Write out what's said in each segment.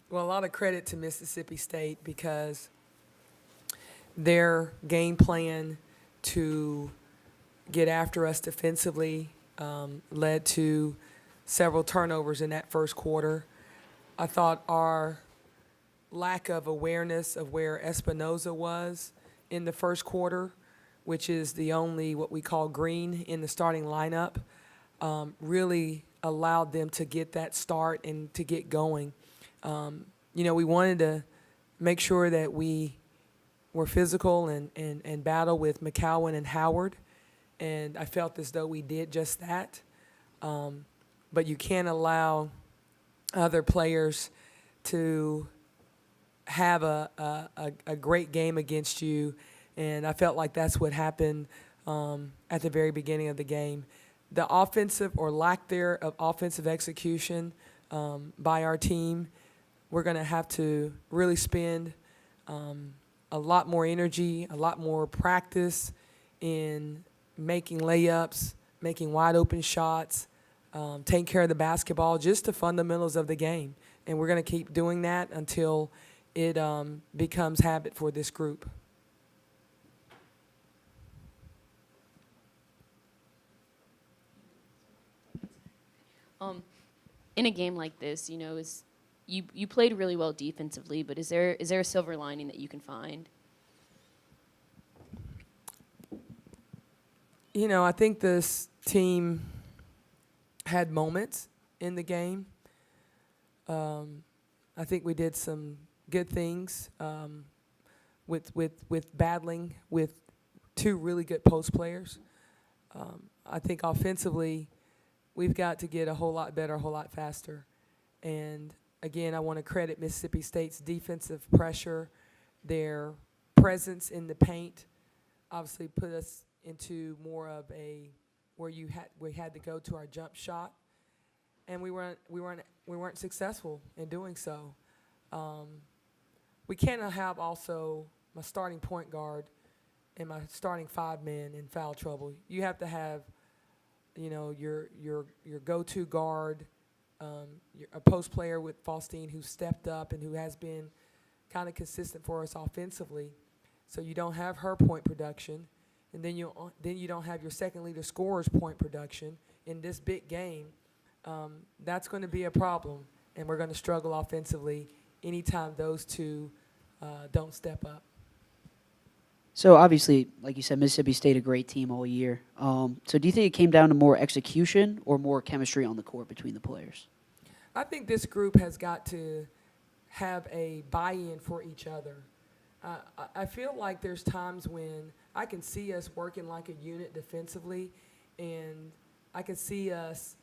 Well, a lot of credit to Mississippi State because their game plan to get after us defensively led to several turnovers in that first quarter. I thought our lack of awareness of where Espinoza was in the first quarter, which is the only what we call green in the starting lineup, really allowed them to get that start and to get going. We wanted to make sure that we were physical and battle with McCowan and Howard, and I felt as though we did just that. But you can't allow other players to have a great game against you, and I felt like that's what happened at the very beginning of the game. The offensive or lack there of offensive execution by our team, we're going to have to really spend a lot more energy, a lot more practice in making layups, making wide open shots, taking care of the basketball, just the fundamentals of the game. And we're going to keep doing that until it becomes habit for this group. In a game like this, you played really well defensively, but is there a silver lining that you can find? I think this team had moments in the game. I think we did some good things with battling with two really good post players. I think offensively, we've got to get a whole lot better, a whole lot faster. And again, I want to credit Mississippi State's defensive pressure, their presence in the paint, obviously put us into more of a where we had to go to our jump shot, and we weren't successful in doing so. We cannot have also my starting point guard and my starting five men in foul trouble. You have to have, your go-to guard, a post player with Faustine who stepped up and who has been kind of consistent for us offensively. So you don't have her point production, and then you don't have your second leader scorer's point production in this big game. That's going to be a problem, and we're going to struggle offensively anytime those two don't step up. So obviously, like you said, Mississippi State a great team all year. So do you think it came down to more execution or more chemistry on the court between the players? I think this group has got to have a buy-in for each other. I feel like there's times when I can see us working like a unit defensively, and I can see us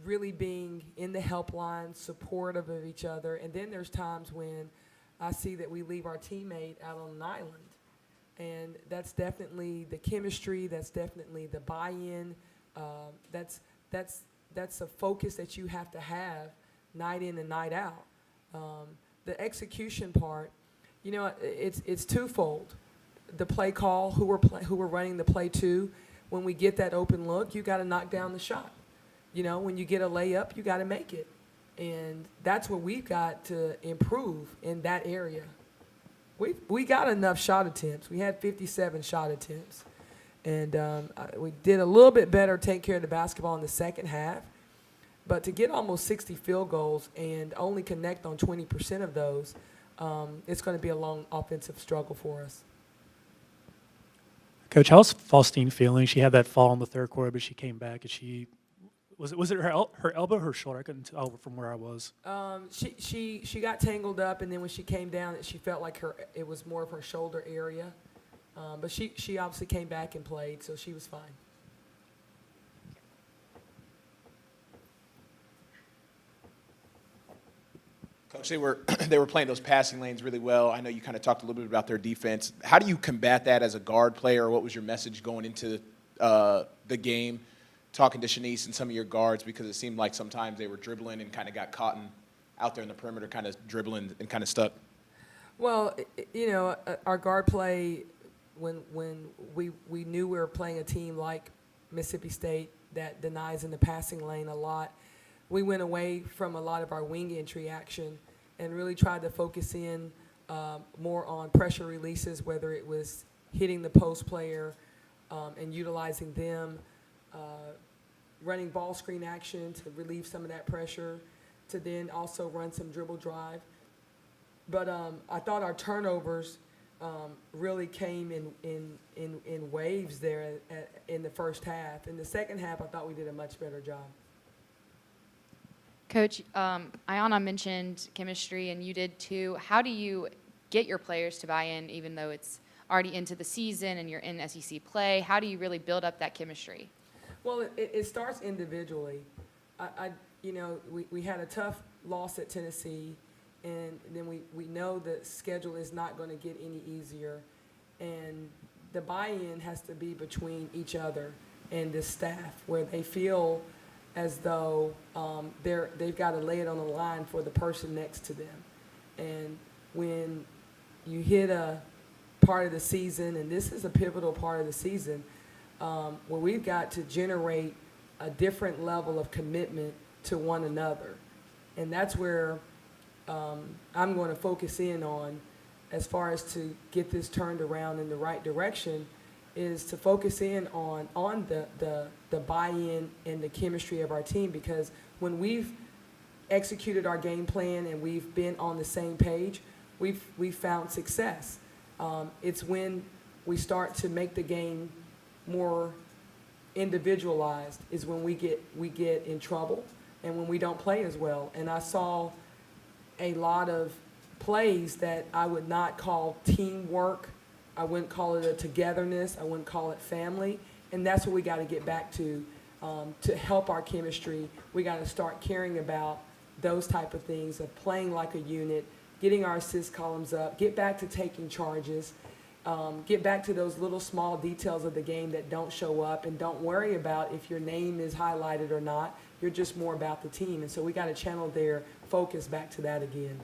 really being in the help line, supportive of each other. And then there's times when I see that we leave our teammate out on an island. And that's definitely the chemistry, that's definitely the buy-in, that's a focus that you have to have night in and night out. The execution part, it's twofold. The play call, who we're running the play to, when we get that open look, you got to knock down the shot. When you get a layup, you got to make it. And that's what we've got to improve in that area. We got enough shot attempts. We had 57 shot attempts. And we did a little bit better taking care of the basketball in the second half. But to get almost 60 field goals and only connect on 20% of those, it's going to be a long offensive struggle for us. Coach, how's Faustine feeling? She had that fall in the third quarter, but she came back. And was it her elbow or her shoulder? I couldn't tell from where I was. She got tangled up, and then when she came down, she felt like it was more of her shoulder area. But she obviously came back and played, so she was fine. Coach, they were playing those passing lanes really well. I know you kind of talked a little bit about their defense. How do you combat that as a guard player? What was your message going into the game, talking to Shanice and some of your guards, because it seemed like sometimes they were dribbling and kind of got caught out there in the perimeter, kind of dribbling and kind of stuck? Well, our guard play, when we knew we were playing a team like Mississippi State that denies in the passing lane a lot, we went away from a lot of our wing entry action and really tried to focus in more on pressure releases, whether it was hitting the post player and utilizing them, running ball screen action to relieve some of that pressure, to then also run some dribble drive. But I thought our turnovers really came in waves there in the first half. In the second half, I thought we did a much better job. Coach, Ayana mentioned chemistry, and you did too. How do you get your players to buy in, even though it's already into the season and you're in SEC play? How do you really build up that chemistry? Well, it starts individually. We had a tough loss at Tennessee, and then we know the schedule is not going to get any easier, and the buy-in has to be between each other and the staff, where they feel as though they've got to lay it on the line for the person next to them. And when you hit a part of the season, and this is a pivotal part of the season, where we've got to generate a different level of commitment to one another. And that's where I'm going to focus in on, as far as to get this turned around in the right direction, is to focus in on the buy-in and the chemistry of our team. Because when we've executed our game plan and we've been on the same page, we've found success. It's when we start to make the game more individualized is when we get in trouble and when we don't play as well. And I saw a lot of plays that I would not call teamwork. I wouldn't call it a togetherness. I wouldn't call it family. And that's what we got to get back to help our chemistry. We got to start caring about those type of things, of playing like a unit, getting our assist columns up, get back to taking charges, get back to those little small details of the game that don't show up, and don't worry about if your name is highlighted or not. You're just more about the team. And so we got to channel their focus back to that again.